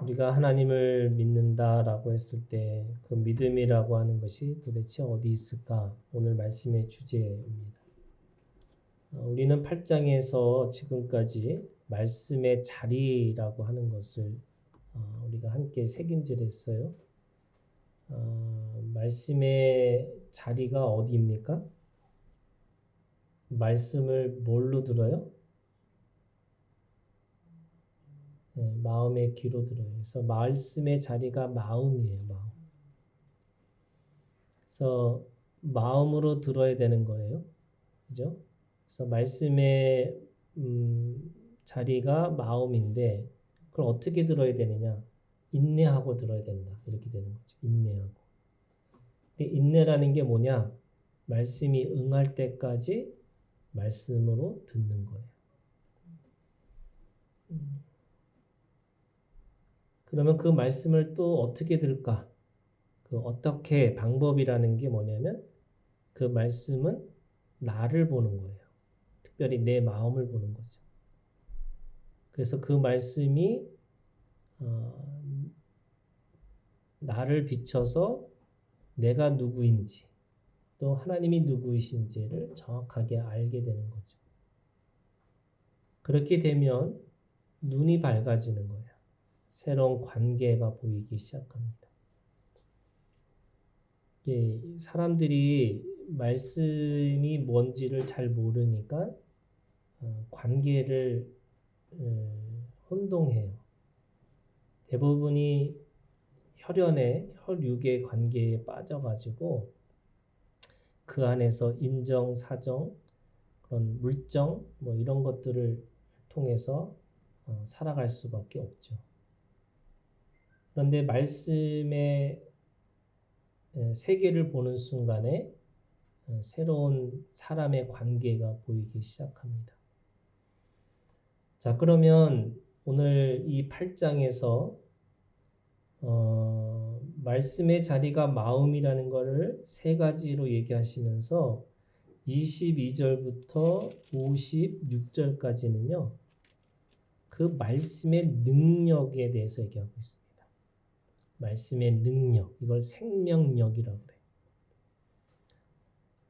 우리가 하나님을 믿는다라고 했을 때 그 믿음이라고 하는 것이 도대체 어디 있을까? 오늘 말씀의 주제입니다. 우리는 8장에서 지금까지 말씀의 자리라고 하는 것을 우리가 함께 새김질했어요. 말씀의 자리가 어디입니까? 말씀을 뭘로 들어요? 네, 마음의 귀로 들어요. 그래서 말씀의 자리가 마음이에요. 마음. 그래서 마음으로 들어야 되는 거예요. 그죠? 그래서 말씀의 자리가 마음인데 그걸 어떻게 들어야 되느냐? 인내하고 들어야 된다. 이렇게 되는 거죠. 인내하고. 근데 인내라는 게 뭐냐? 말씀이 응할 때까지 말씀으로 듣는 거예요. 그러면 그 말씀을 또 어떻게 들을까? 그 어떻게 방법이라는 게 뭐냐면 그 말씀은 나를 보는 거예요. 특별히 내 마음을 보는 거죠. 그래서 그 말씀이 나를 비춰서 내가 누구인지 또 하나님이 누구이신지를 정확하게 알게 되는 거죠. 그렇게 되면 눈이 밝아지는 거예요. 새로운 관계가 보이기 시작합니다. 사람들이 말씀이 뭔지를 잘 모르니까 관계를 혼동해요. 대부분이 혈육의 관계에 빠져가지고 그 안에서 인정, 사정, 그런 물정 뭐 이런 것들을 통해서 살아갈 수밖에 없죠. 그런데 말씀의 세계를 보는 순간에 새로운 사람의 관계가 보이기 시작합니다. 자, 그러면 오늘 이 8장에서 말씀의 자리가 마음이라는 것을 세 가지로 얘기하시면서 22절부터 56절까지는요. 그 말씀의 능력에 대해서 얘기하고 있습니다. 말씀의 능력, 이걸 생명력이라고 그래요.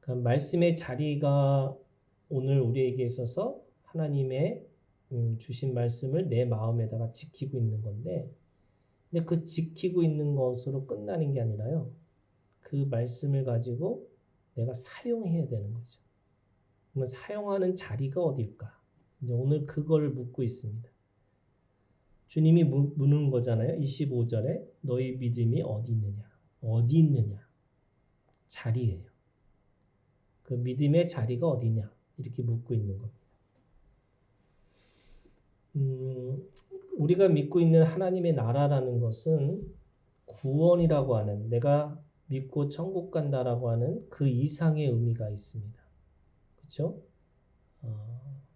그러니까 말씀의 자리가 오늘 우리에게 있어서 하나님의 주신 말씀을 내 마음에다가 지키고 있는 건데 근데 그 지키고 있는 것으로 끝나는 게 아니라요. 그 말씀을 가지고 내가 사용해야 되는 거죠. 그러면 사용하는 자리가 어딜까? 이제 오늘 그걸 묻고 있습니다. 주님이 묻는 거잖아요. 25절에 너희 믿음이 어디 있느냐? 어디 있느냐? 자리예요. 그 믿음의 자리가 어디냐? 이렇게 묻고 있는 겁니다. 우리가 믿고 있는 하나님의 나라라는 것은 구원이라고 하는 내가 믿고 천국 간다라고 하는 그 이상의 의미가 있습니다. 그렇죠?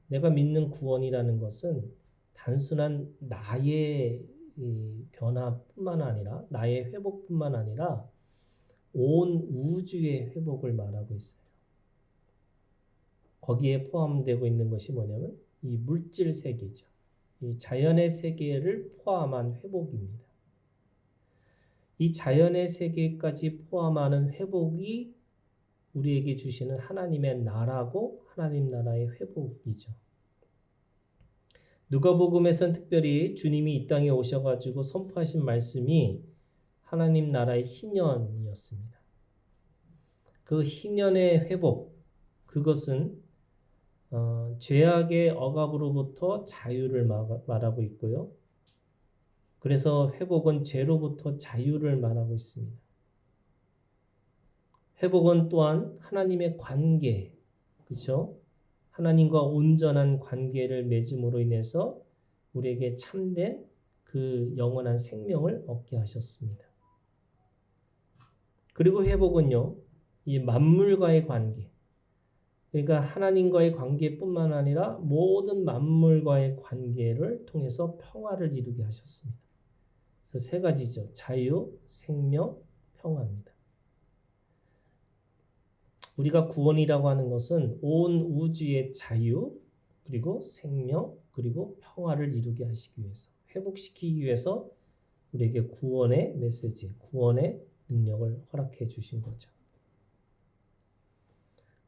내가 믿는 구원이라는 것은 단순한 나의 변화뿐만 아니라 나의 회복뿐만 아니라 온 우주의 회복을 말하고 있어요. 거기에 포함되고 있는 것이 뭐냐면 이 물질 세계죠. 이 자연의 세계를 포함한 회복입니다. 이 자연의 세계까지 포함하는 회복이 우리에게 주시는 하나님의 나라고 하나님 나라의 회복이죠. 누가복음에서는 특별히 주님이 이 땅에 오셔가지고 선포하신 말씀이 하나님 나라의 희년이었습니다. 그 희년의 회복, 그것은 죄악의 억압으로부터 자유를 말하고 있고요. 그래서 회복은 죄로부터 자유를 말하고 있습니다. 회복은 또한 하나님의 관계, 그렇죠? 하나님과 온전한 관계를 맺음으로 인해서 우리에게 참된 그 영원한 생명을 얻게 하셨습니다. 그리고 회복은요, 이 만물과의 관계, 그러니까 하나님과의 관계뿐만 아니라 모든 만물과의 관계를 통해서 평화를 이루게 하셨습니다. 그래서 세 가지죠. 자유, 생명, 평화입니다. 우리가 구원이라고 하는 것은 온 우주의 자유, 그리고 생명, 그리고 평화를 이루게 하시기 위해서, 회복시키기 위해서 우리에게 구원의 메시지, 구원의 능력을 허락해 주신 거죠.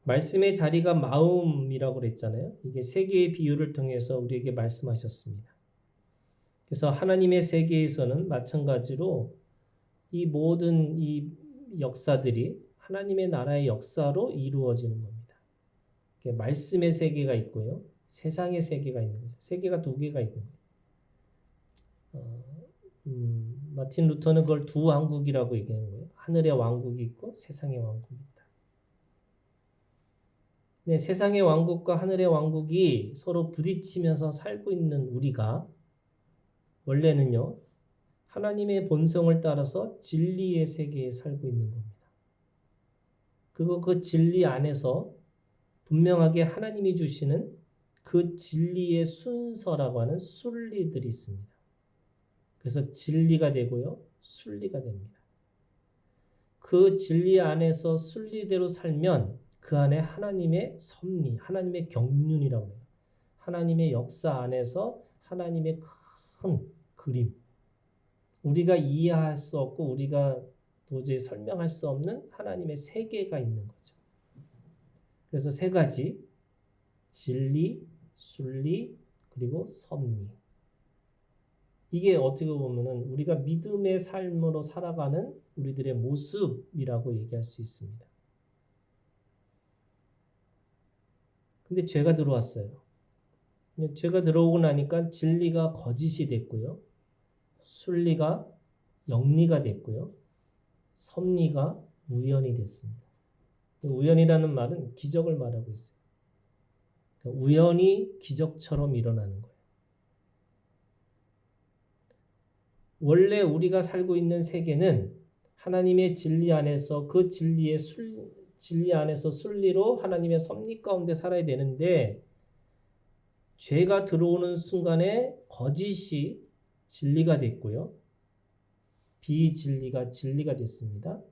말씀의 자리가 마음이라고 그랬잖아요. 이게 세계의 비유를 통해서 우리에게 말씀하셨습니다. 그래서 하나님의 세계에서는 마찬가지로 이 모든 이 역사들이 하나님의 나라의 역사로 이루어지는 겁니다. 말씀의 세계가 있고요. 세상의 세계가 있는 거죠. 세계가 두 개가 있는 거예요. 마틴 루터는 그걸 두 왕국이라고 얘기하는 거예요. 하늘의 왕국이 있고 세상의 왕국이 있다. 네, 세상의 왕국과 하늘의 왕국이 서로 부딪히면서 살고 있는 우리가 원래는요, 하나님의 본성을 따라서 진리의 세계에 살고 있는 겁니다. 그리고 그 진리 안에서 분명하게 하나님이 주시는 그 진리의 순서라고 하는 순리들이 있습니다. 그래서 진리가 되고요, 순리가 됩니다. 그 진리 안에서 순리대로 살면 그 안에 하나님의 섭리, 하나님의 경륜이라고 해요. 하나님의 역사 안에서 하나님의 큰 그림, 우리가 이해할 수 없고 우리가 도저히 설명할 수 없는 하나님의 세계가 있는 거죠. 그래서 세 가지, 진리, 순리, 그리고 섭리. 이게 어떻게 보면은 우리가 믿음의 삶으로 살아가는 우리들의 모습이라고 얘기할 수 있습니다. 근데 죄가 들어왔어요. 죄가 들어오고 나니까 진리가 거짓이 됐고요. 순리가 영리가 됐고요. 섭리가 우연이 됐습니다. 우연이라는 말은 기적을 말하고 있어요. 우연이 기적처럼 일어나는 거예요. 원래 우리가 살고 있는 세계는 하나님의 진리 안에서 그 진리 안에서 순리로 하나님의 섭리 가운데 살아야 되는데 죄가 들어오는 순간에 거짓이 진리가 됐고요. 비진리가 진리가 됐습니다.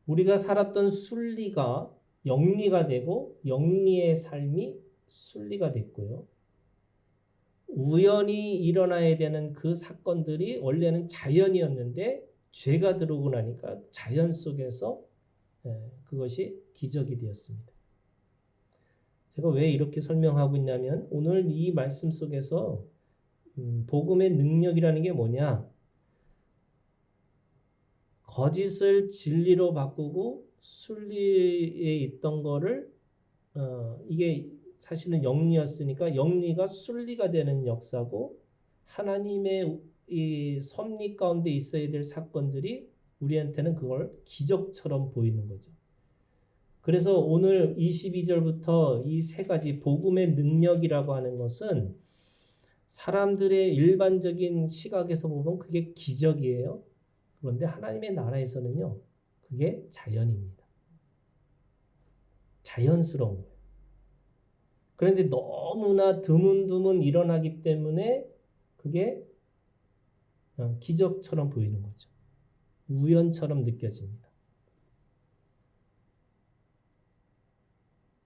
우리가 살았던 순리가 영리가 되고 영리의 삶이 순리가 됐고요. 우연히 일어나야 되는 그 사건들이 원래는 자연이었는데 죄가 들어오고 나니까 자연 속에서 그것이 기적이 되었습니다. 제가 왜 이렇게 설명하고 있냐면 오늘 이 말씀 속에서 복음의 능력이라는 게 뭐냐? 거짓을 진리로 바꾸고 순리에 있던 거를 이게 사실은 영리였으니까 영리가 순리가 되는 역사고 하나님의 이 섭리 가운데 있어야 될 사건들이 우리한테는 그걸 기적처럼 보이는 거죠. 그래서 오늘 22절부터 이 세 가지 복음의 능력이라고 하는 것은 사람들의 일반적인 시각에서 보면 그게 기적이에요. 그런데 하나님의 나라에서는요, 그게 자연입니다. 자연스러운 거예요. 그런데 너무나 드문드문 일어나기 때문에 그게 기적처럼 보이는 거죠. 우연처럼 느껴집니다.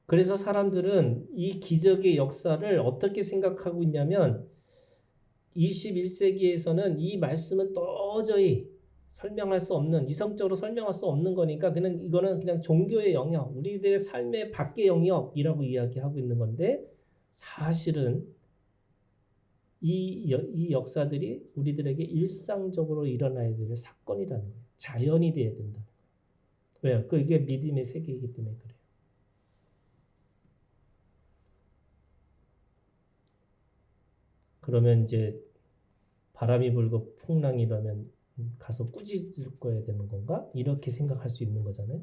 그래서 사람들은 이 기적의 역사를 어떻게 생각하고 있냐면 21세기에서는 이 말씀은 도저히 설명할 수 없는, 이성적으로 설명할 수 없는 거니까 그냥 이거는 그냥 종교의 영역, 우리들의 삶의 밖의 영역이라고 이야기하고 있는 건데 사실은 이 역사들이 우리들에게 일상적으로 일어나야 될 사건이라는 거예요. 자연이 돼야 된다는 거예요. 왜요? 그게 믿음의 세계이기 때문에 그래요. 그러면 이제 바람이 불고 풍랑이 일어나면 가서 꾸짖을 거야 되는 건가? 이렇게 생각할 수 있는 거잖아요.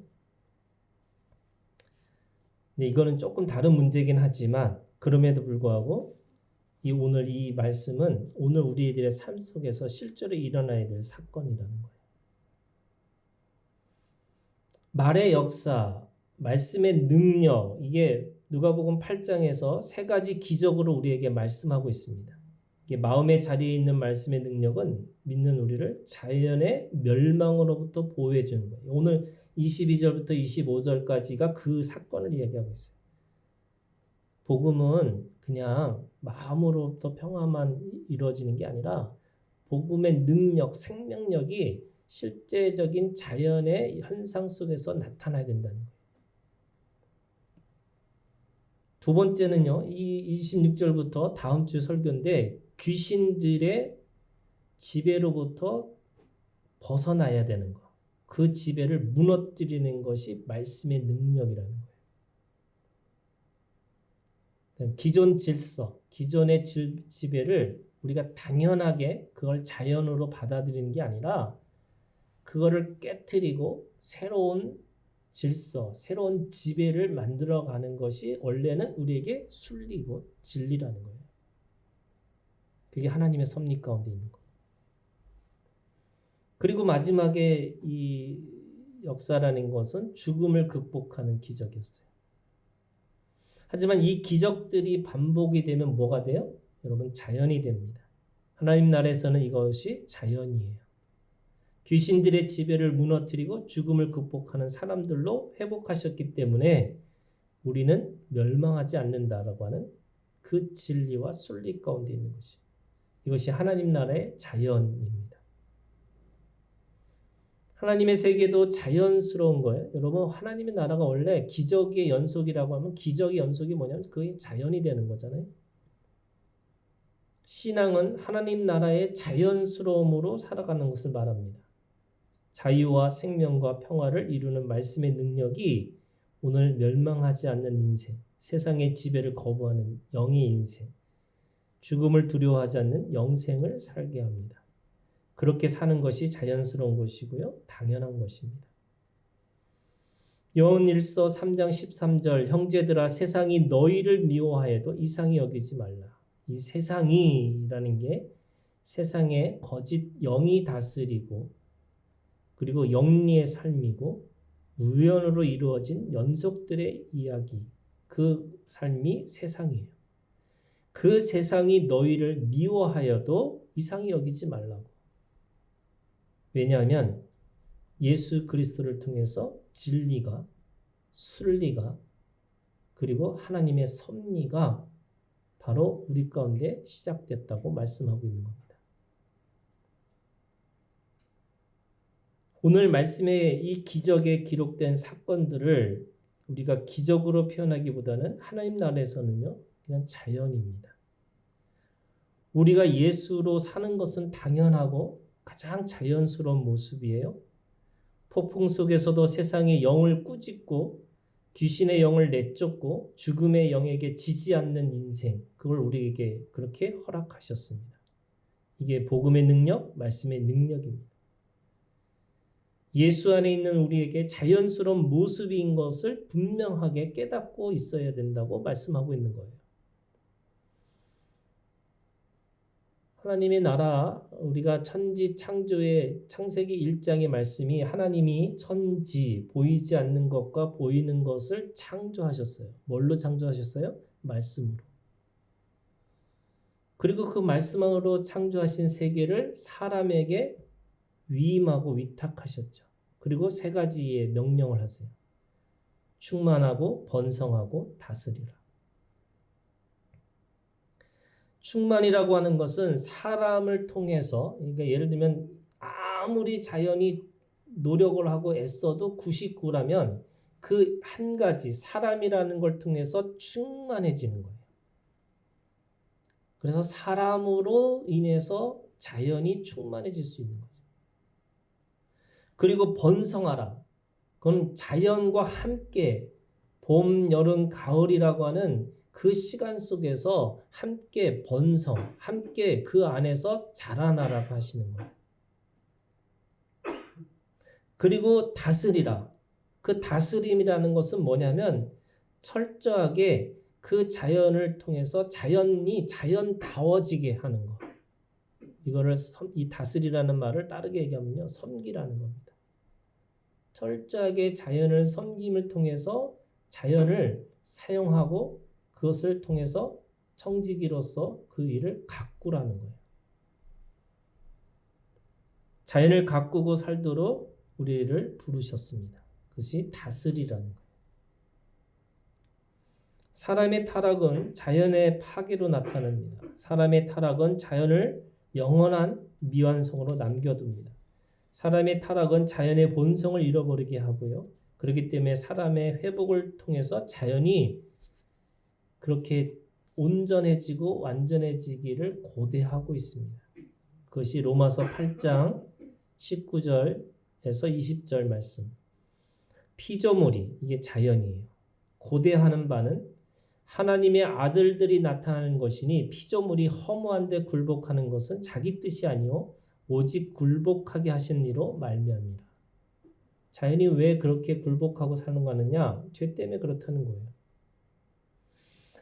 근데 이거는 조금 다른 문제긴 하지만 그럼에도 불구하고 오늘 이 말씀은 오늘 우리들의 삶 속에서 실제로 일어나야 될 사건이라는 거예요. 말의 역사, 말씀의 능력, 이게 누가복음 8장에서 세 가지 기적으로 우리에게 말씀하고 있습니다. 이게 마음의 자리에 있는 말씀의 능력은 믿는 우리를 자연의 멸망으로부터 보호해 주는 거예요. 오늘 22절부터 25절까지가 그 사건을 이야기하고 있어요. 복음은 그냥 마음으로부터 평화만 이루어지는 게 아니라 복음의 능력, 생명력이 실제적인 자연의 현상 속에서 나타나야 된다는 거예요. 두 번째는요. 이 26절부터 다음 주 설교인데 귀신들의 지배로부터 벗어나야 되는 것. 그 지배를 무너뜨리는 것이 말씀의 능력이라는 거예요. 기존 질서, 기존의 지배를 우리가 당연하게 그걸 자연으로 받아들이는 게 아니라 그거를 깨트리고 새로운 질서, 새로운 지배를 만들어가는 것이 원래는 우리에게 순리고 진리라는 거예요. 그게 하나님의 섭리 가운데 있는 거예요. 그리고 마지막에 이 역사라는 것은 죽음을 극복하는 기적이었어요. 하지만 이 기적들이 반복이 되면 뭐가 돼요? 여러분, 자연이 됩니다. 하나님 나라에서는 이것이 자연이에요. 귀신들의 지배를 무너뜨리고 죽음을 극복하는 사람들로 회복하셨기 때문에 우리는 멸망하지 않는다라고 하는 그 진리와 순리 가운데 있는 것이. 이것이 하나님 나라의 자연입니다. 하나님의 세계도 자연스러운 거예요. 여러분, 하나님의 나라가 원래 기적의 연속이라고 하면 기적의 연속이 뭐냐면 그게 자연이 되는 거잖아요. 신앙은 하나님 나라의 자연스러움으로 살아가는 것을 말합니다. 자유와 생명과 평화를 이루는 말씀의 능력이 오늘 멸망하지 않는 인생, 세상의 지배를 거부하는 영의 인생, 죽음을 두려워하지 않는 영생을 살게 합니다. 그렇게 사는 것이 자연스러운 것이고요. 당연한 것입니다. 요한일서 3장 13절 형제들아 세상이 너희를 미워하여도 이상히 여기지 말라. 이 세상이라는 게 세상의 거짓 영이 다스리고 그리고 영리의 삶이고 우연으로 이루어진 연속들의 이야기, 그 삶이 세상이에요. 그 세상이 너희를 미워하여도 이상히 여기지 말라고. 왜냐하면 예수 그리스도를 통해서 진리가, 순리가, 그리고 하나님의 섭리가 바로 우리 가운데 시작됐다고 말씀하고 있는 겁니다. 오늘 말씀에 이 기적에 기록된 사건들을 우리가 기적으로 표현하기보다는 하나님 나라에서는요, 그냥 자연입니다. 우리가 예수로 사는 것은 당연하고 가장 자연스러운 모습이에요. 폭풍 속에서도 세상의 영을 꾸짖고 귀신의 영을 내쫓고 죽음의 영에게 지지 않는 인생, 그걸 우리에게 그렇게 허락하셨습니다. 이게 복음의 능력, 말씀의 능력입니다. 예수 안에 있는 우리에게 자연스러운 모습인 것을 분명하게 깨닫고 있어야 된다고 말씀하고 있는 거예요. 하나님의 나라, 우리가 천지 창조의 창세기 1장의 말씀이 하나님이 천지, 보이지 않는 것과 보이는 것을 창조하셨어요. 뭘로 창조하셨어요? 말씀으로. 그리고 그 말씀으로 창조하신 세계를 사람에게 위임하고 위탁하셨죠. 그리고 세 가지의 명령을 하세요. 충만하고 번성하고 다스리라. 충만이라고 하는 것은 사람을 통해서, 그러니까 예를 들면 아무리 자연이 노력을 하고 애써도 99라면 그 한 가지 사람이라는 걸 통해서 충만해지는 거예요. 그래서 사람으로 인해서 자연이 충만해질 수 있는 거죠. 그리고 번성하라. 그건 자연과 함께 봄, 여름, 가을이라고 하는 그 시간 속에서 함께 번성, 함께 그 안에서 자라나라고 하시는 거예요. 그리고 다스리라. 그 다스림이라는 것은 뭐냐면 철저하게 그 자연을 통해서 자연이 자연다워지게 하는 것. 이거를 이 다스리라는 말을 다르게 얘기하면요, 섬기라는 겁니다. 철저하게 자연을 섬김을 통해서 자연을 사용하고 그것을 통해서 청지기로서 그 일을 가꾸라는 거예요. 자연을 가꾸고 살도록 우리를 부르셨습니다. 그것이 다스리라는 거예요. 사람의 타락은 자연의 파괴로 나타납니다. 사람의 타락은 자연을 영원한 미완성으로 남겨둡니다. 사람의 타락은 자연의 본성을 잃어버리게 하고요. 그렇기 때문에 사람의 회복을 통해서 자연이 그렇게 온전해지고 완전해지기를 고대하고 있습니다. 그것이 로마서 8장 19절에서 20절 말씀. 피조물이, 이게 자연이에요. 고대하는 바는 하나님의 아들들이 나타나는 것이니 피조물이 허무한데 굴복하는 것은 자기 뜻이 아니요 오직 굴복하게 하신 이로 말미암이라. 자연이 왜 그렇게 굴복하고 사는 거느냐? 죄 때문에 그렇다는 거예요.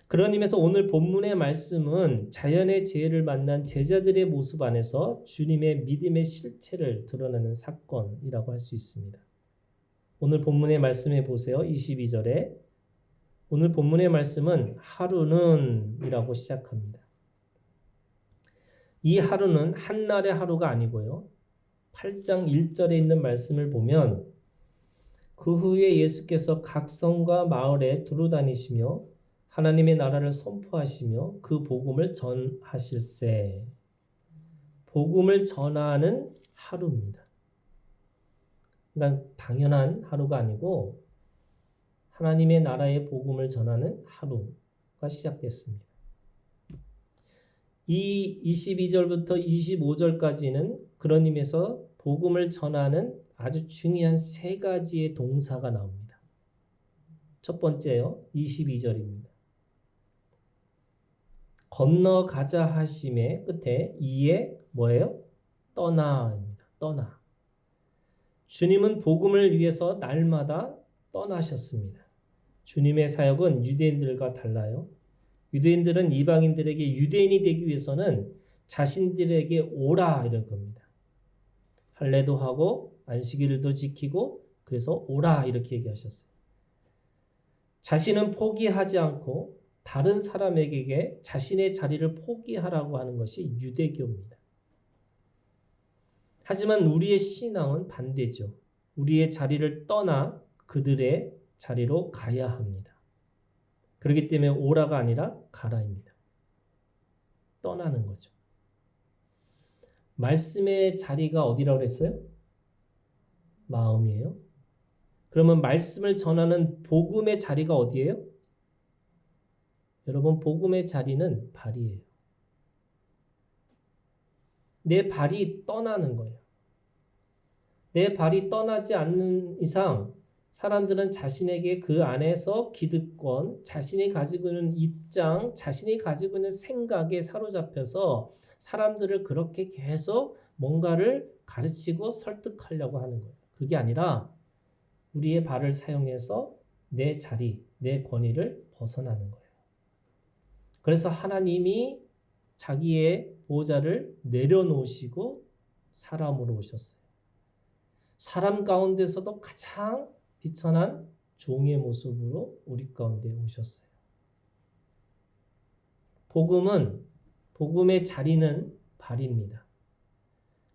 그런 의미에서 오늘 본문의 말씀은 자연의 재해를 만난 제자들의 모습 안에서 주님의 믿음의 실체를 드러내는 사건이라고 할 수 있습니다. 오늘 본문의 말씀해 보세요. 22절에 오늘 본문의 말씀은 하루는 이라고 시작합니다. 이 하루는 한날의 하루가 아니고요. 8장 1절에 있는 말씀을 보면 그 후에 예수께서 각 성과 마을에 두루다니시며 하나님의 나라를 선포하시며 그 복음을 전하실세. 복음을 전하는 하루입니다. 그러니까 당연한 하루가 아니고 하나님의 나라의 복음을 전하는 하루가 시작됐습니다. 이 22절부터 25절까지는 그런 의미에서 복음을 전하는 아주 중요한 세 가지의 동사가 나옵니다. 첫 번째요, 22절입니다. 건너가자 하심의 끝에 이에 뭐예요? 떠나입니다. 떠나. 주님은 복음을 위해서 날마다 떠나셨습니다. 주님의 사역은 유대인들과 달라요. 유대인들은 이방인들에게 유대인이 되기 위해서는 자신들에게 오라 이런 겁니다. 할례도 하고 안식일도 지키고 그래서 오라 이렇게 얘기하셨어요. 자신은 포기하지 않고 다른 사람에게 자신의 자리를 포기하라고 하는 것이 유대교입니다. 하지만 우리의 신앙은 반대죠. 우리의 자리를 떠나 그들의 자리로 가야 합니다. 그렇기 때문에 오라가 아니라 가라입니다. 떠나는 거죠. 말씀의 자리가 어디라고 그랬어요? 마음이에요. 그러면 말씀을 전하는 복음의 자리가 어디예요? 여러분, 복음의 자리는 발이에요. 내 발이 떠나는 거예요. 내 발이 떠나지 않는 이상 사람들은 자신에게 그 안에서 기득권, 자신이 가지고 있는 입장, 자신이 가지고 있는 생각에 사로잡혀서 사람들을 그렇게 계속 뭔가를 가르치고 설득하려고 하는 거예요. 그게 아니라 우리의 발을 사용해서 내 자리, 내 권위를 벗어나는 거예요. 그래서 하나님이 자기의 보좌를 내려놓으시고 사람으로 오셨어요. 사람 가운데서도 가장 비천한 종의 모습으로 우리 가운데 오셨어요. 복음의 자리는 발입니다.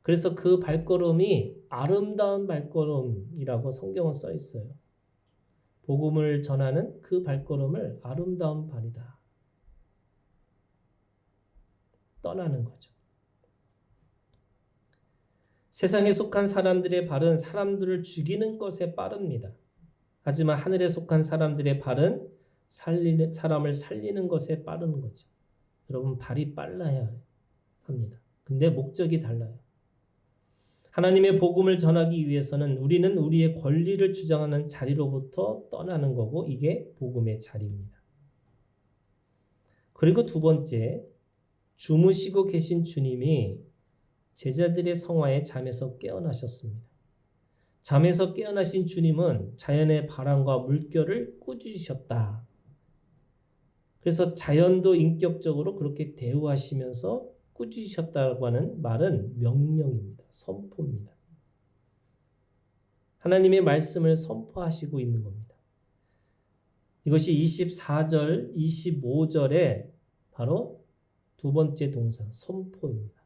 그래서 그 발걸음이 아름다운 발걸음이라고 성경은 써 있어요. 복음을 전하는 그 발걸음을 아름다운 발이다. 떠나는 거죠. 세상에 속한 사람들의 발은 사람들을 죽이는 것에 빠릅니다. 하지만 하늘에 속한 사람들의 발은 사람을 살리는 것에 빠르는 거죠. 여러분, 발이 빨라야 합니다. 근데 목적이 달라요. 하나님의 복음을 전하기 위해서는 우리는 우리의 권리를 주장하는 자리로부터 떠나는 거고 이게 복음의 자리입니다. 그리고 두 번째, 주무시고 계신 주님이 제자들의 성화에 잠에서 깨어나셨습니다. 잠에서 깨어나신 주님은 자연의 바람과 물결을 꾸짖으셨다. 그래서 자연도 인격적으로 그렇게 대우하시면서 꾸짖으셨다고 하는 말은 명령입니다. 선포입니다. 하나님의 말씀을 선포하시고 있는 겁니다. 이것이 24절, 25절에 바로 두 번째 동사, 선포입니다.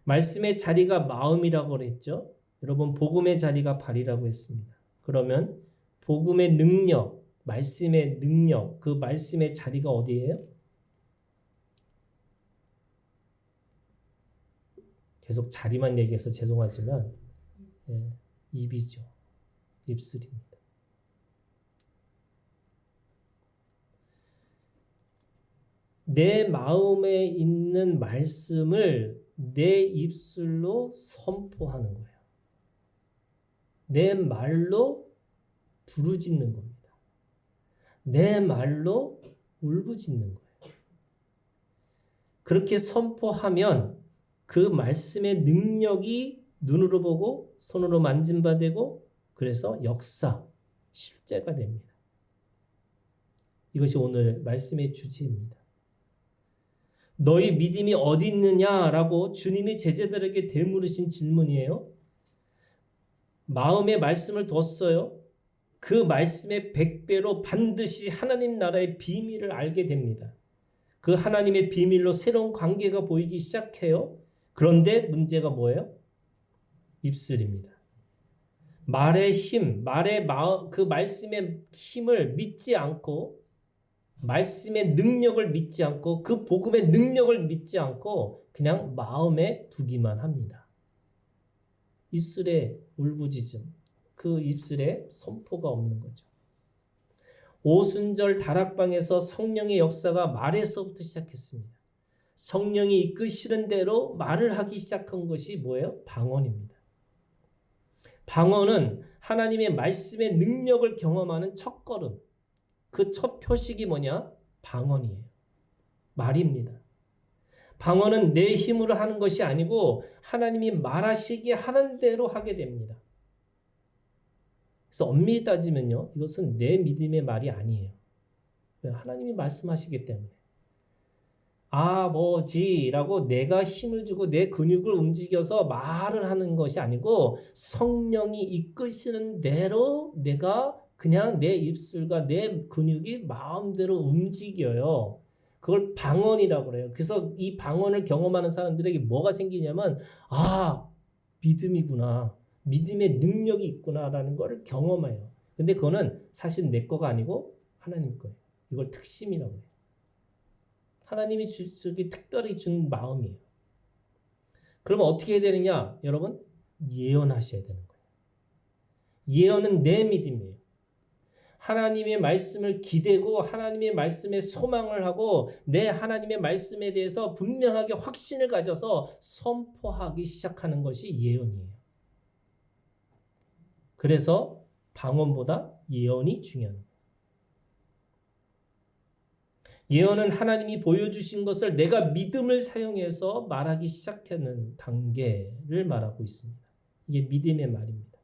말씀의 자리가 마음이라고 했죠. 여러분, 복음의 자리가 발이라고 했습니다. 그러면 복음의 능력, 말씀의 능력, 그 말씀의 자리가 어디예요? 계속 자리만 얘기해서 죄송하지만 입이죠. 입술입니다. 내 마음에 있는 말씀을 내 입술로 선포하는 거예요. 내 말로 부르짖는 겁니다. 내 말로 울부짖는 거예요. 그렇게 선포하면 그 말씀의 능력이 눈으로 보고 손으로 만짐바 되고 그래서 역사, 실제가 됩니다. 이것이 오늘 말씀의 주제입니다. 너희 믿음이 어디 있느냐라고 주님이 제자들에게 되물으신 질문이에요. 마음에 말씀을 뒀어요. 그 말씀의 100배로 반드시 하나님 나라의 비밀을 알게 됩니다. 그 하나님의 비밀로 새로운 관계가 보이기 시작해요. 그런데 문제가 뭐예요? 입술입니다. 말의 힘, 그 말씀의 힘을 믿지 않고 말씀의 능력을 믿지 않고 그 복음의 능력을 믿지 않고 그냥 마음에 두기만 합니다. 입술에 울부짖음, 그 입술에 선포가 없는 거죠. 오순절 다락방에서 성령의 역사가 말에서부터 시작했습니다. 성령이 이끄시는 대로 말을 하기 시작한 것이 뭐예요? 방언입니다. 방언은 하나님의 말씀의 능력을 경험하는 첫걸음. 그 첫 표식이 뭐냐? 방언이에요. 말입니다. 방언은 내 힘으로 하는 것이 아니고 하나님이 말하시기에 하는 대로 하게 됩니다. 그래서 엄밀히 따지면요, 이것은 내 믿음의 말이 아니에요. 하나님이 말씀하시기 때문에. 뭐지라고 내가 힘을 주고 내 근육을 움직여서 말을 하는 것이 아니고 성령이 이끄시는 대로 내가 그냥 내 입술과 내 근육이 마음대로 움직여요. 그걸 방언이라고 그래요. 그래서 이 방언을 경험하는 사람들에게 뭐가 생기냐면 믿음이구나. 믿음의 능력이 있구나라는 것을 경험해요. 근데 그거는 사실 내 거가 아니고 하나님 거예요. 이걸 특심이라고 해요. 하나님이 특별히 준 마음이에요. 그러면 어떻게 해야 되느냐? 여러분, 예언하셔야 되는 거예요. 예언은 내 믿음이에요. 하나님의 말씀을 기대고 하나님의 말씀에 소망을 하고 내 하나님의 말씀에 대해서 분명하게 확신을 가져서 선포하기 시작하는 것이 예언이에요. 그래서 방언보다 예언이 중요한 거예요. 예언은 하나님이 보여주신 것을 내가 믿음을 사용해서 말하기 시작하는 단계를 말하고 있습니다. 이게 믿음의 말입니다.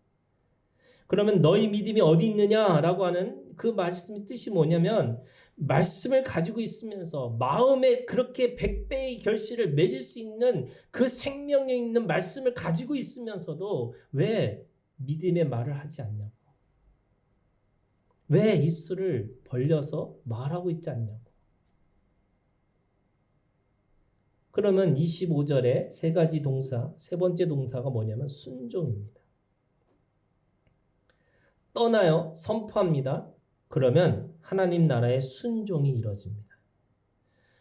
그러면 너희 믿음이 어디 있느냐라고 하는 그 말씀의 뜻이 뭐냐면 말씀을 가지고 있으면서 마음에 그렇게 100배의 결실을 맺을 수 있는 그 생명력 있는 말씀을 가지고 있으면서도 왜 믿음의 말을 하지 않냐고. 왜 입술을 벌려서 말하고 있지 않냐고. 그러면 25절에 세 가지 동사, 세 번째 동사가 뭐냐면 순종입니다. 떠나요, 선포합니다. 그러면 하나님 나라의 순종이 이루어집니다.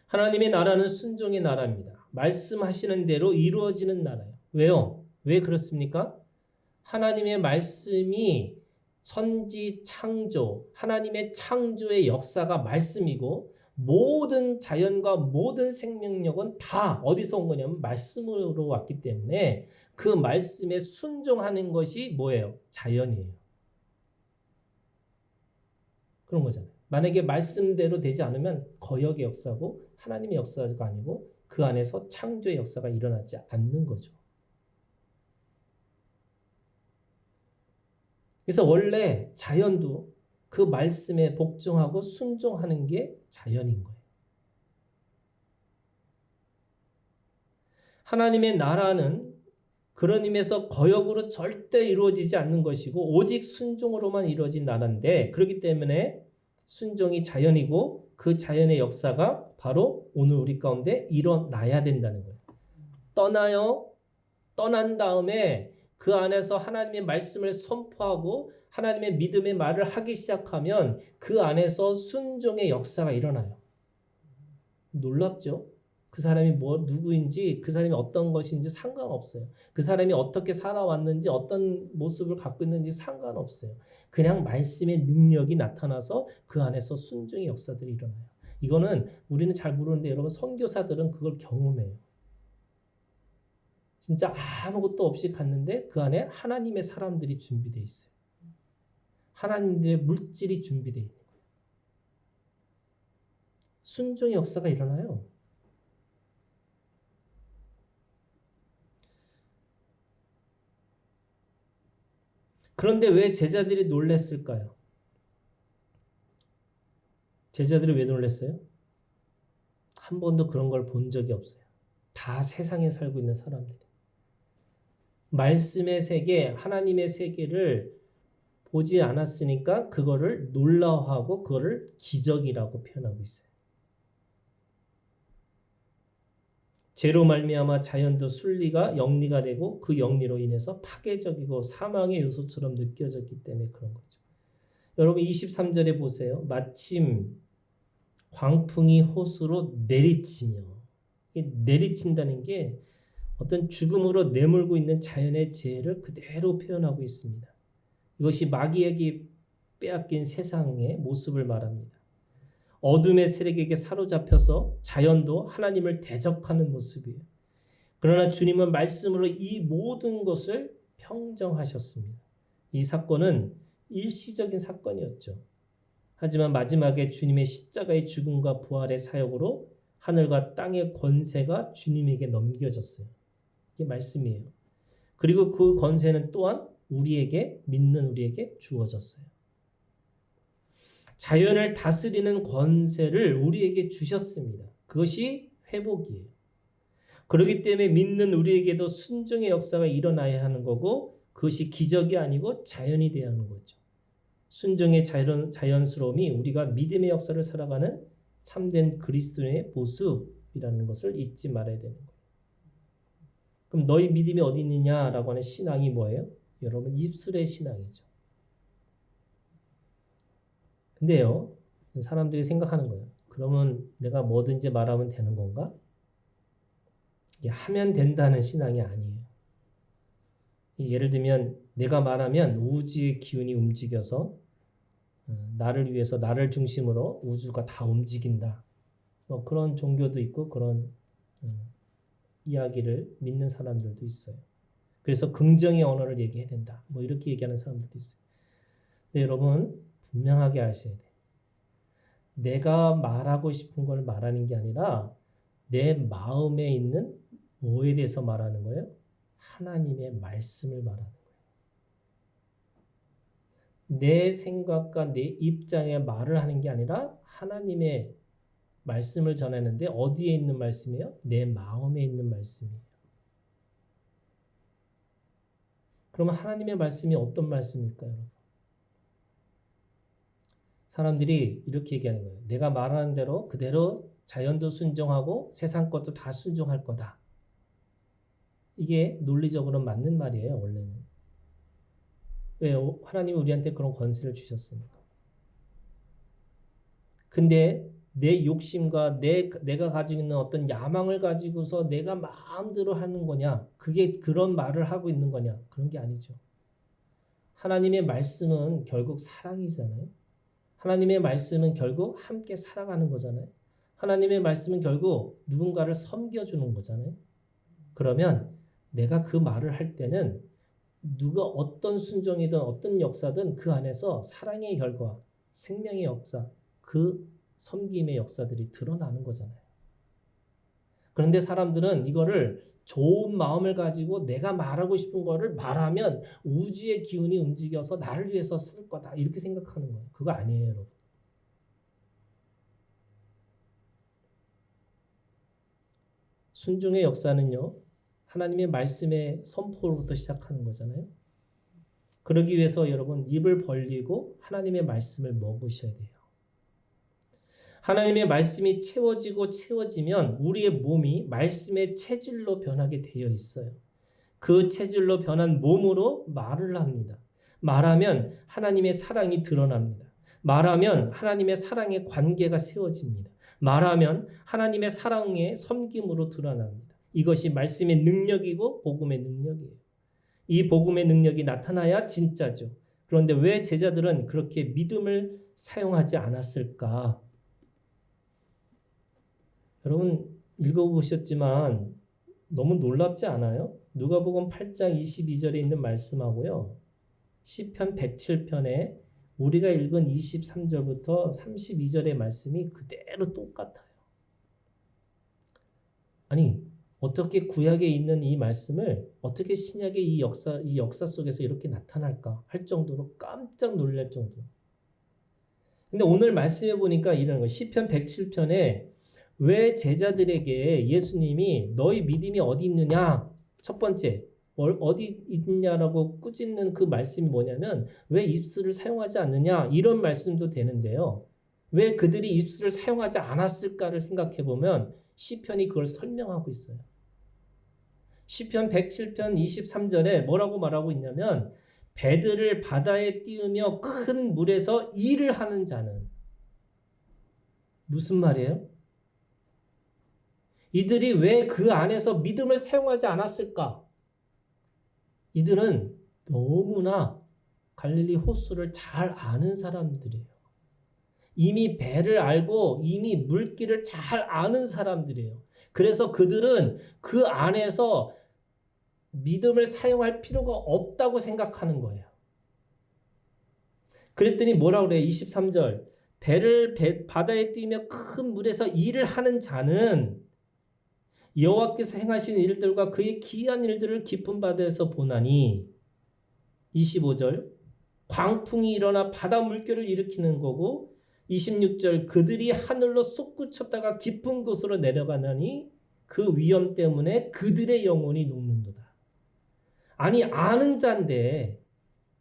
하나님의 나라는 순종의 나라입니다. 말씀하시는 대로 이루어지는 나라예요. 왜요? 왜 그렇습니까? 하나님의 말씀이 천지 창조, 하나님의 창조의 역사가 말씀이고 모든 자연과 모든 생명력은 다 어디서 온 거냐면 말씀으로 왔기 때문에 그 말씀에 순종하는 것이 뭐예요? 자연이에요. 그런 거잖아요. 만약에 말씀대로 되지 않으면 거역의 역사고 하나님의 역사가 아니고 그 안에서 창조의 역사가 일어나지 않는 거죠. 그래서 원래 자연도 그 말씀에 복종하고 순종하는 게 자연인 거예요. 하나님의 나라는 그런 의미에서 거역으로 절대 이루어지지 않는 것이고 오직 순종으로만 이루어진 나라인데 그렇기 때문에 순종이 자연이고 그 자연의 역사가 바로 오늘 우리 가운데 일어나야 된다는 거예요. 떠나요. 떠난 다음에 그 안에서 하나님의 말씀을 선포하고 하나님의 믿음의 말을 하기 시작하면 그 안에서 순종의 역사가 일어나요. 놀랍죠? 그 사람이 누구인지, 그 사람이 어떤 것인지 상관없어요. 그 사람이 어떻게 살아왔는지, 어떤 모습을 갖고 있는지 상관없어요. 그냥 말씀의 능력이 나타나서 그 안에서 순종의 역사들이 일어나요. 이거는 우리는 잘 모르는데 여러분 선교사들은 그걸 경험해요. 진짜 아무것도 없이 갔는데 그 안에 하나님의 사람들이 준비되어 있어요. 하나님의 물질이 준비되어 있는 거예요. 순종의 역사가 일어나요. 그런데 왜 제자들이 놀랐을까요? 제자들이 왜 놀랐어요? 한 번도 그런 걸 본 적이 없어요. 다 세상에 살고 있는 사람들이. 말씀의 세계, 하나님의 세계를 보지 않았으니까 그거를 놀라워하고 그거를 기적이라고 표현하고 있어요. 죄로 말미암아 자연도 순리가 영리가 되고 그 영리로 인해서 파괴적이고 사망의 요소처럼 느껴졌기 때문에 그런 거죠. 여러분 23절에 보세요. 마침 광풍이 호수로 내리치며, 내리친다는 게 어떤 죽음으로 내몰고 있는 자연의 재해를 그대로 표현하고 있습니다. 이것이 마귀에게 빼앗긴 세상의 모습을 말합니다. 어둠의 세력에게 사로잡혀서 자연도 하나님을 대적하는 모습이에요. 그러나 주님은 말씀으로 이 모든 것을 평정하셨습니다. 이 사건은 일시적인 사건이었죠. 하지만 마지막에 주님의 십자가의 죽음과 부활의 사역으로 하늘과 땅의 권세가 주님에게 넘겨졌어요. 이게 말씀이에요. 그리고 그 권세는 또한 믿는 우리에게 주어졌어요. 자연을 다스리는 권세를 우리에게 주셨습니다. 그것이 회복이에요. 그렇기 때문에 믿는 우리에게도 순종의 역사가 일어나야 하는 거고 그것이 기적이 아니고 자연이 되어야 하는 거죠. 순종의 자연스러움이 우리가 믿음의 역사를 살아가는 참된 그리스도인의 모습이라는 것을 잊지 말아야 되는 거예요. 그럼 너희 믿음이 어디 있느냐라고 하는 신앙이 뭐예요? 여러분 입술의 신앙이죠. 근데요, 사람들이 생각하는 거예요. 그러면 내가 뭐든지 말하면 되는 건가? 이게 하면 된다는 신앙이 아니에요. 예를 들면 내가 말하면 우주의 기운이 움직여서 나를 위해서 나를 중심으로 우주가 다 움직인다. 뭐 그런 종교도 있고 그런 이야기를 믿는 사람들도 있어요. 그래서 긍정의 언어를 얘기해야 된다. 뭐 이렇게 얘기하는 사람들도 있어요. 근데 여러분 분명하게 아셔야 돼요. 내가 말하고 싶은 걸 말하는 게 아니라 내 마음에 있는 뭐에 대해서 말하는 거예요? 하나님의 말씀을 말하는 거예요. 내 생각과 내 입장에 말을 하는 게 아니라 하나님의 말씀을 전하는데 어디에 있는 말씀이에요? 내 마음에 있는 말씀이에요. 그러면 하나님의 말씀이 어떤 말씀일까요? 사람들이 이렇게 얘기하는 거예요. 내가 말하는 대로 그대로 자연도 순종하고 세상 것도 다 순종할 거다. 이게 논리적으로 맞는 말이에요, 원래는. 왜요? 하나님이 우리한테 그런 권세를 주셨으니까. 근데 내 욕심과 내가 가지고 있는 어떤 야망을 가지고서 내가 마음대로 하는 거냐? 그게 그런 말을 하고 있는 거냐? 그런 게 아니죠. 하나님의 말씀은 결국 사랑이잖아요. 하나님의 말씀은 결국 함께 살아가는 거잖아요. 하나님의 말씀은 결국 누군가를 섬겨주는 거잖아요. 그러면 내가 그 말을 할 때는 누가 어떤 순종이든 어떤 역사든 그 안에서 사랑의 결과, 생명의 역사, 그 섬김의 역사들이 드러나는 거잖아요. 그런데 사람들은 이거를 좋은 마음을 가지고 내가 말하고 싶은 거를 말하면 우주의 기운이 움직여서 나를 위해서 쓸 거다 이렇게 생각하는 거예요. 그거 아니에요, 여러분. 순종의 역사는요, 하나님의 말씀의 선포로부터 시작하는 거잖아요. 그러기 위해서 여러분 입을 벌리고 하나님의 말씀을 먹으셔야 돼요. 하나님의 말씀이 채워지면 우리의 몸이 말씀의 체질로 변하게 되어 있어요. 그 체질로 변한 몸으로 말을 합니다. 말하면 하나님의 사랑이 드러납니다. 말하면 하나님의 사랑의 관계가 세워집니다. 말하면 하나님의 사랑의 섬김으로 드러납니다. 이것이 말씀의 능력이고 복음의 능력이에요. 이 복음의 능력이 나타나야 진짜죠. 그런데 왜 제자들은 그렇게 믿음을 사용하지 않았을까? 여러분 읽어보셨지만 너무 놀랍지 않아요? 누가복음 8장 22절에 있는 말씀하고요. 시편 107편에 우리가 읽은 23절부터 32절의 말씀이 그대로 똑같아요. 아니, 어떻게 구약에 있는 이 말씀을 어떻게 신약의 이 역사 속에서 이렇게 나타날까 할 정도로 깜짝 놀랄 정도. 근데 오늘 말씀해 보니까 이런 거예요. 시편 107편에 왜 제자들에게 예수님이 너희 믿음이 어디 있느냐? 첫 번째, 어디 있냐라고 꾸짖는 그 말씀이 뭐냐면 왜 입술을 사용하지 않느냐? 이런 말씀도 되는데요. 왜 그들이 입술을 사용하지 않았을까를 생각해 보면 시편이 그걸 설명하고 있어요. 시편 107편 23절에 뭐라고 말하고 있냐면 배들을 바다에 띄우며 큰 물에서 일을 하는 자는 무슨 말이에요? 이들이 왜 그 안에서 믿음을 사용하지 않았을까? 이들은 너무나 갈릴리 호수를 잘 아는 사람들이에요. 이미 배를 알고 이미 물길을 잘 아는 사람들이에요. 그래서 그들은 그 안에서 믿음을 사용할 필요가 없다고 생각하는 거예요. 그랬더니 뭐라고 그래요? 23절. 바다에 뛰며 큰 물에서 일을 하는 자는 여호와께서 행하신 일들과 그의 기이한 일들을 깊은 바다에서 보나니 25절 광풍이 일어나 바다 물결을 일으키는 거고 26절 그들이 하늘로 솟구쳤다가 깊은 곳으로 내려가나니 그 위험 때문에 그들의 영혼이 녹는도다. 아니 아는 자인데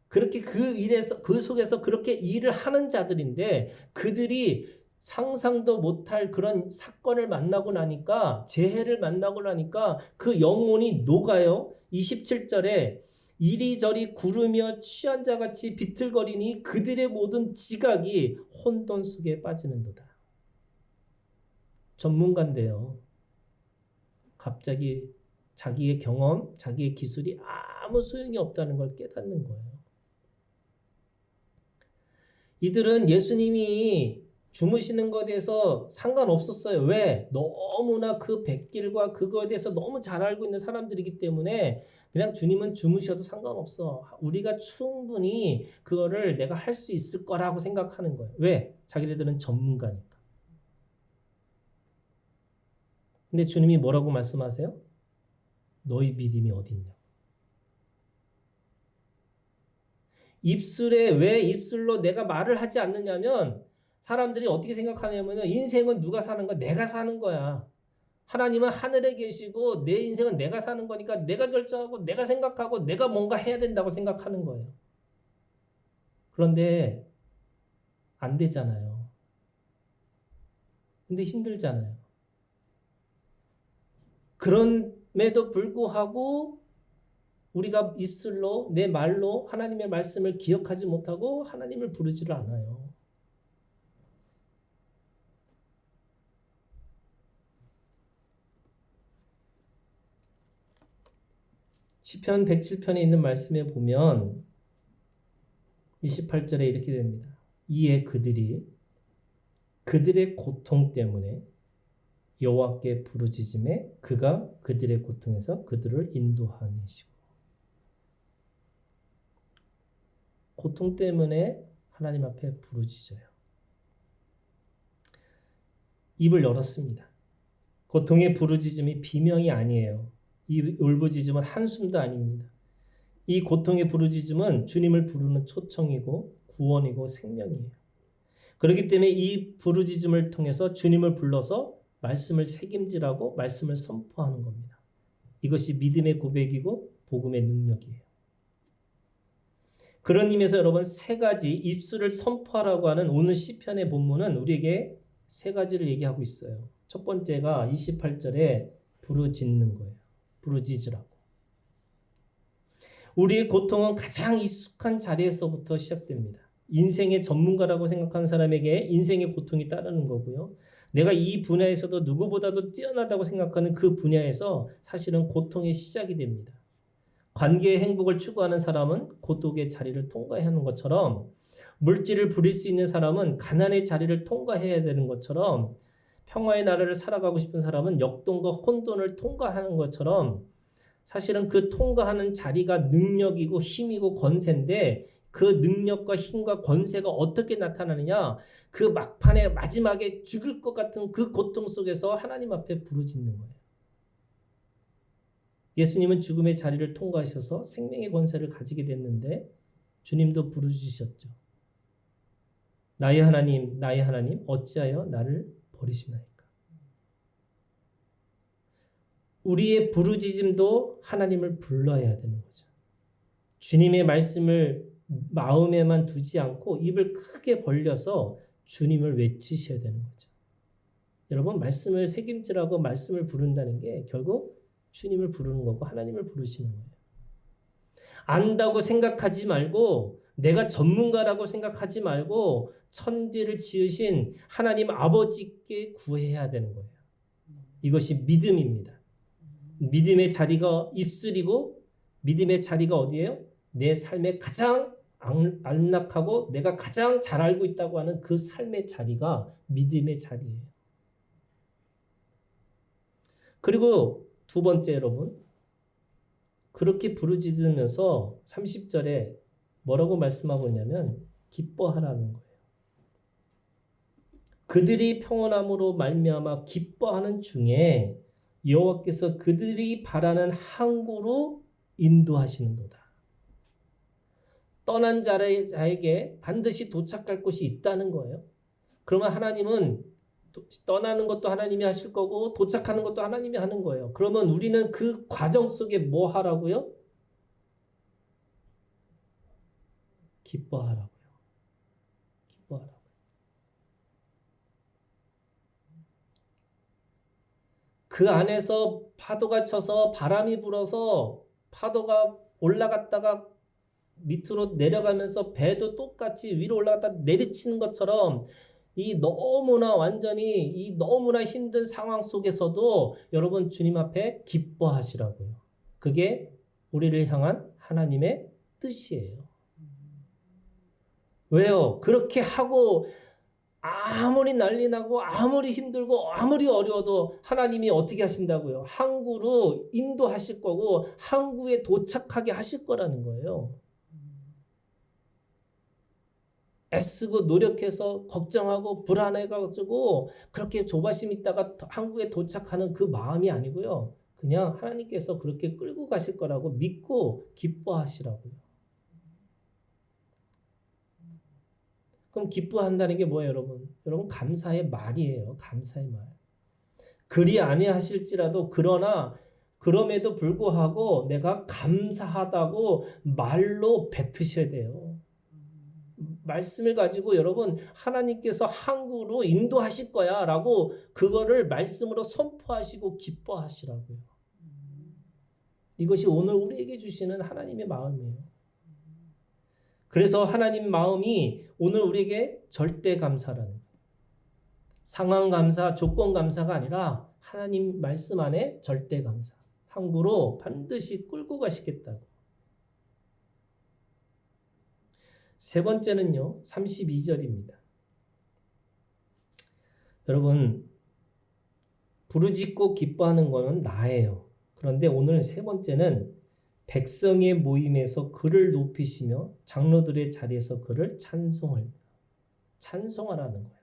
그렇게 그 속에서 그렇게 일을 하는 자들인데 그들이 상상도 못할 그런 사건을 만나고 나니까 재해를 만나고 나니까 그 영혼이 녹아요. 27절에 이리저리 구르며 취한 자같이 비틀거리니 그들의 모든 지각이 혼돈 속에 빠지는도다. 전문가인데요. 갑자기 자기의 경험, 자기의 기술이 아무 소용이 없다는 걸 깨닫는 거예요. 이들은 예수님이 주무시는 것에 대해서 상관없었어요. 왜? 너무나 그 백길과 그거에 대해서 너무 잘 알고 있는 사람들이기 때문에 그냥 주님은 주무셔도 상관없어. 우리가 충분히 그거를 내가 할 수 있을 거라고 생각하는 거예요. 왜? 자기네들은 전문가니까. 근데 주님이 뭐라고 말씀하세요? 너희 믿음이 어딨냐? 왜 입술로 내가 말을 하지 않느냐면 사람들이 어떻게 생각하냐면 인생은 누가 사는 거야? 내가 사는 거야. 하나님은 하늘에 계시고 내 인생은 내가 사는 거니까 내가 결정하고 내가 생각하고 내가 뭔가 해야 된다고 생각하는 거예요. 그런데 안 되잖아요. 근데 힘들잖아요. 그럼에도 불구하고 우리가 입술로 내 말로 하나님의 말씀을 기억하지 못하고 하나님을 부르지를 않아요. 시편 107편에 있는 말씀에 보면 28절에 이렇게 됩니다. 이에 그들의 고통 때문에 여호와께 부르짖음에 그가 그들의 고통에서 그들을 인도하시고 고통 때문에 하나님 앞에 부르짖어요. 입을 열었습니다. 고통의 부르짖음이 비명이 아니에요. 이 울부짖음은 한숨도 아닙니다. 이 고통의 부르짖음은 주님을 부르는 초청이고 구원이고 생명이에요. 그렇기 때문에 이 부르짖음을 통해서 주님을 불러서 말씀을 책임지라고 말씀을 선포하는 겁니다. 이것이 믿음의 고백이고 복음의 능력이에요. 그런 의미에서 여러분 세 가지 입술을 선포하라고 하는 오늘 시편의 본문은 우리에게 세 가지를 얘기하고 있어요. 첫 번째가 28절에 부르짖는 거예요. 부르짖으라고. 우리의 고통은 가장 익숙한 자리에서부터 시작됩니다. 인생의 전문가라고 생각하는 사람에게 인생의 고통이 따르는 거고요. 내가 이 분야에서도 누구보다도 뛰어나다고 생각하는 그 분야에서 사실은 고통의 시작이 됩니다. 관계의 행복을 추구하는 사람은 고독의 자리를 통과해야 하는 것처럼, 물질을 부릴 수 있는 사람은 가난의 자리를 통과해야 되는 것처럼, 평화의 나라를 살아가고 싶은 사람은 역동과 혼돈을 통과하는 것처럼, 사실은 그 통과하는 자리가 능력이고 힘이고 권세인데, 그 능력과 힘과 권세가 어떻게 나타나느냐, 그 막판에 마지막에 죽을 것 같은 그 고통 속에서 하나님 앞에 부르짖는 거예요. 예수님은 죽음의 자리를 통과하셔서 생명의 권세를 가지게 됐는데 주님도 부르짖으셨죠. 나의 하나님, 어찌하여 나를 버리시나이까. 우리의 부르짖음도 하나님을 불러야 되는 거죠. 주님의 말씀을 마음에만 두지 않고 입을 크게 벌려서 주님을 외치셔야 되는 거죠. 여러분, 말씀을 새김질하고 말씀을 부른다는 게 결국 주님을 부르는 거고 하나님을 부르시는 거예요. 안다고 생각하지 말고, 내가 전문가라고 생각하지 말고 천지를 지으신 하나님 아버지께 구해야 되는 거예요. 이것이 믿음입니다. 믿음의 자리가 입술이고, 믿음의 자리가 어디예요? 내 삶에 가장 안락하고 내가 가장 잘 알고 있다고 하는 그 삶의 자리가 믿음의 자리예요. 그리고 두 번째, 여러분, 그렇게 부르짖으면서 30절에 뭐라고 말씀하고 있냐면 기뻐하라는 거예요. 그들이 평온함으로 말미암아 기뻐하는 중에 여호와께서 그들이 바라는 항구로 인도하시는도다. 떠난 자에게 반드시 도착할 곳이 있다는 거예요. 그러면 하나님은 떠나는 것도 하나님이 하실 거고 도착하는 것도 하나님이 하는 거예요. 그러면 우리는 그 과정 속에 뭐 하라고요? 기뻐하라고요. 기뻐하라고요. 그 안에서 파도가 쳐서 바람이 불어서 파도가 올라갔다가 밑으로 내려가면서 배도 똑같이 위로 올라갔다 내리치는 것처럼 이 너무나 힘든 상황 속에서도 여러분 주님 앞에 기뻐하시라고요. 그게 우리를 향한 하나님의 뜻이에요. 왜요? 그렇게 하고 아무리 난리 나고 아무리 힘들고 아무리 어려워도 하나님이 어떻게 하신다고요? 항구로 인도하실 거고 항구에 도착하게 하실 거라는 거예요. 애쓰고 노력해서 걱정하고 불안해가지고 그렇게 조바심 있다가 항구에 도착하는 그 마음이 아니고요. 그냥 하나님께서 그렇게 끌고 가실 거라고 믿고 기뻐하시라고요. 그럼 기뻐한다는 게 뭐예요, 여러분? 여러분, 감사의 말이에요. 감사의 말. 그리 아니하실지라도 그러나 그럼에도 불구하고 내가 감사하다고 말로 뱉으셔야 돼요. 말씀을 가지고 여러분 하나님께서 항구로 인도하실 거야 라고 그거를 말씀으로 선포하시고 기뻐하시라고요. 이것이 오늘 우리에게 주시는 하나님의 마음이에요. 그래서 하나님 마음이 오늘 우리에게 절대 감사라는 거예요. 상황 감사, 조건 감사가 아니라 하나님 말씀 안에 절대 감사. 항구로 반드시 끌고 가시겠다고. 세 번째는요, 32절입니다. 여러분, 부르짖고 기뻐하는 것은 나예요. 그런데 오늘 세 번째는 백성의 모임에서 그를 높이시며 장로들의 자리에서 그를 찬송하라는 거예요.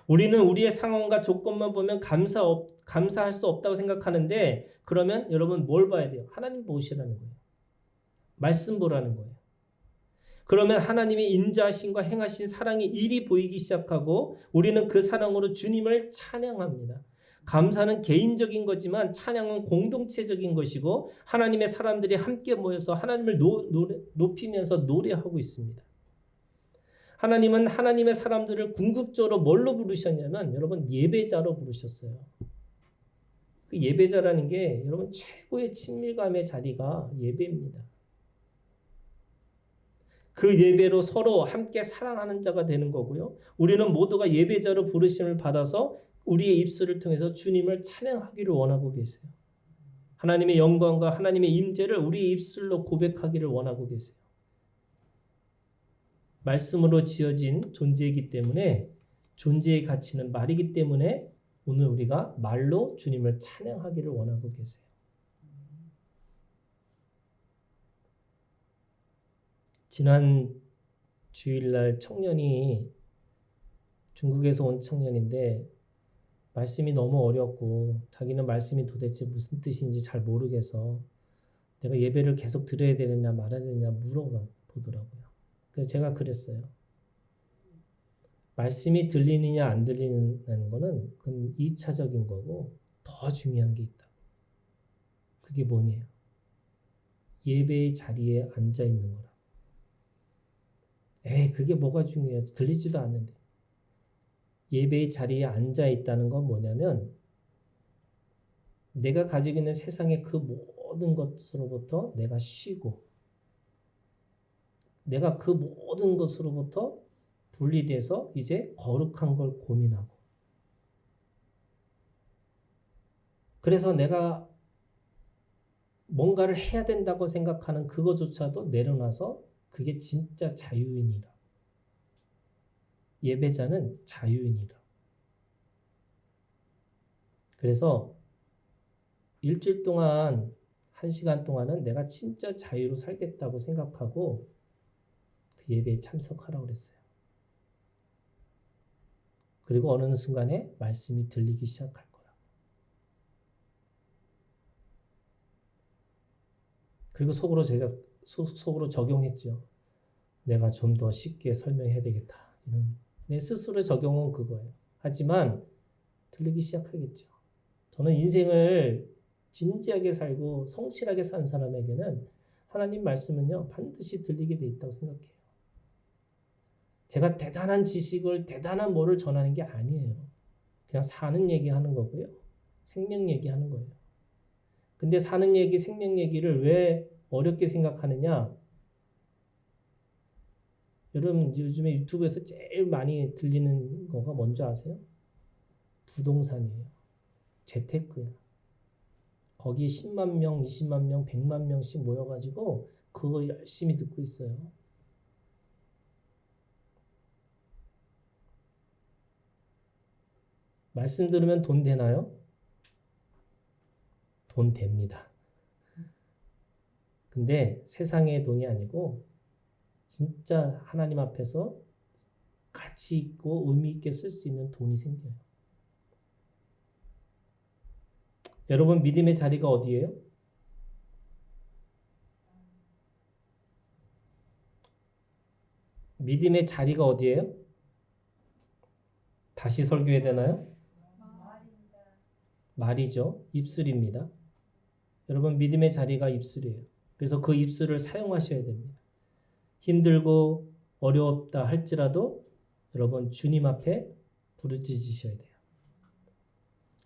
우리는 우리의 상황과 조건만 보면 감사할 수 없다고 생각하는데 그러면 여러분 뭘 봐야 돼요? 하나님 보시라는 거예요. 말씀 보라는 거예요. 그러면 하나님의 인자하심과 행하신 사랑의 일이 보이기 시작하고 우리는 그 사랑으로 주님을 찬양합니다. 감사는 개인적인 거지만 찬양은 공동체적인 것이고 하나님의 사람들이 함께 모여서 하나님을 높이면서 노래하고 있습니다. 하나님은 하나님의 사람들을 궁극적으로 뭘로 부르셨냐면 여러분 예배자로 부르셨어요. 그 예배자라는 게 여러분 최고의 친밀감의 자리가 예배입니다. 그 예배로 서로 함께 사랑하는 자가 되는 거고요. 우리는 모두가 예배자로 부르심을 받아서 우리의 입술을 통해서 주님을 찬양하기를 원하고 계세요. 하나님의 영광과 하나님의 임재를 우리의 입술로 고백하기를 원하고 계세요. 말씀으로 지어진 존재이기 때문에 존재의 가치는 말이기 때문에 오늘 우리가 말로 주님을 찬양하기를 원하고 계세요. 지난 주일날 청년이 중국에서 온 청년인데 말씀이 너무 어렵고 자기는 말씀이 도대체 무슨 뜻인지 잘 모르겠어 내가 예배를 계속 드려야 되느냐 말아야 되느냐 물어보더라고요. 그래서 제가 그랬어요. 말씀이 들리느냐 안 들리느냐는 거는 그건 2차적인 거고 더 중요한 게 있다. 그게 뭐냐요? 예배의 자리에 앉아 있는 거라. 그게 뭐가 중요해요? 들리지도 않는데. 예배의 자리에 앉아 있다는 건 뭐냐면 내가 가지고 있는 세상의 그 모든 것으로부터 내가 쉬고 내가 그 모든 것으로부터 분리돼서 이제 거룩한 걸 고민하고 그래서 내가 뭔가를 해야 된다고 생각하는 그거조차도 내려놔서 그게 진짜 자유인이라. 예배자는 자유인이라. 그래서 일주일 동안 1시간 동안은 내가 진짜 자유로 살겠다고 생각하고 그 예배에 참석하라고 그랬어요. 그리고 어느 순간에 말씀이 들리기 시작할 거라고. 그리고 속으로 적용했죠. 내가 좀 더 쉽게 설명해야 되겠다. 이런 내 스스로 적용은 그거예요. 하지만 들리기 시작하겠죠. 저는 인생을 진지하게 살고 성실하게 산 사람에게는 하나님 말씀은요 반드시 들리게 돼 있다고 생각해요. 제가 대단한 지식을 대단한 뭐를 전하는 게 아니에요. 그냥 사는 얘기하는 거고요. 생명 얘기하는 거예요. 근데 사는 얘기, 생명 얘기를 왜 어렵게 생각하느냐? 여러분 요즘에 유튜브에서 제일 많이 들리는 거가 뭔지 아세요? 부동산이에요. 재테크야. 거기 10만 명, 20만 명, 100만 명씩 모여가지고 그거 열심히 듣고 있어요. 말씀 들으면 돈 되나요? 돈 됩니다. 근데 세상의 돈이 아니고 진짜 하나님 앞에서 가치 있고 의미 있게 쓸 수 있는 돈이 생겨요. 여러분 믿음의 자리가 어디예요? 믿음의 자리가 어디예요? 다시 설교해야 되나요? 말이죠. 입술입니다. 여러분 믿음의 자리가 입술이에요. 그래서 그 입술을 사용하셔야 됩니다. 힘들고 어렵다 할지라도 여러분 주님 앞에 부르짖으셔야 돼요.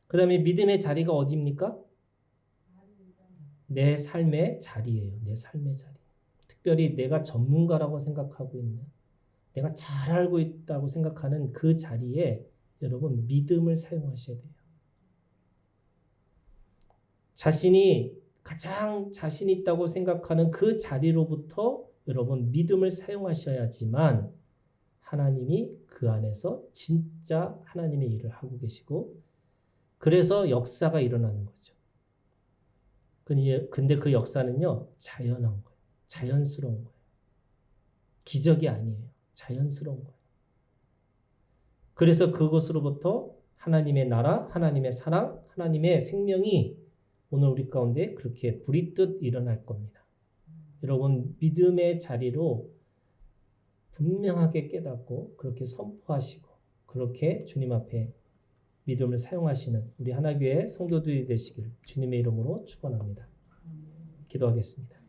그 다음에 믿음의 자리가 어디입니까? 내 삶의 자리예요. 내 삶의 자리. 특별히 내가 전문가라고 생각하고 있는 내가 잘 알고 있다고 생각하는 그 자리에 여러분 믿음을 사용하셔야 돼요. 자신이 가장 자신 있다고 생각하는 그 자리로부터 여러분 믿음을 사용하셔야지만 하나님이 그 안에서 진짜 하나님의 일을 하고 계시고 그래서 역사가 일어나는 거죠. 근데 그 역사는요 자연한 거예요. 자연스러운 거예요. 기적이 아니에요. 자연스러운 거예요. 그래서 그것으로부터 하나님의 나라, 하나님의 사랑, 하나님의 생명이 오늘 우리 가운데 그렇게 불이 뜨 일어날 겁니다. 여러분 믿음의 자리로 분명하게 깨닫고 그렇게 선포하시고 그렇게 주님 앞에 믿음을 사용하시는 우리 하나교회 성도들이 되시길 주님의 이름으로 축원합니다. 기도하겠습니다.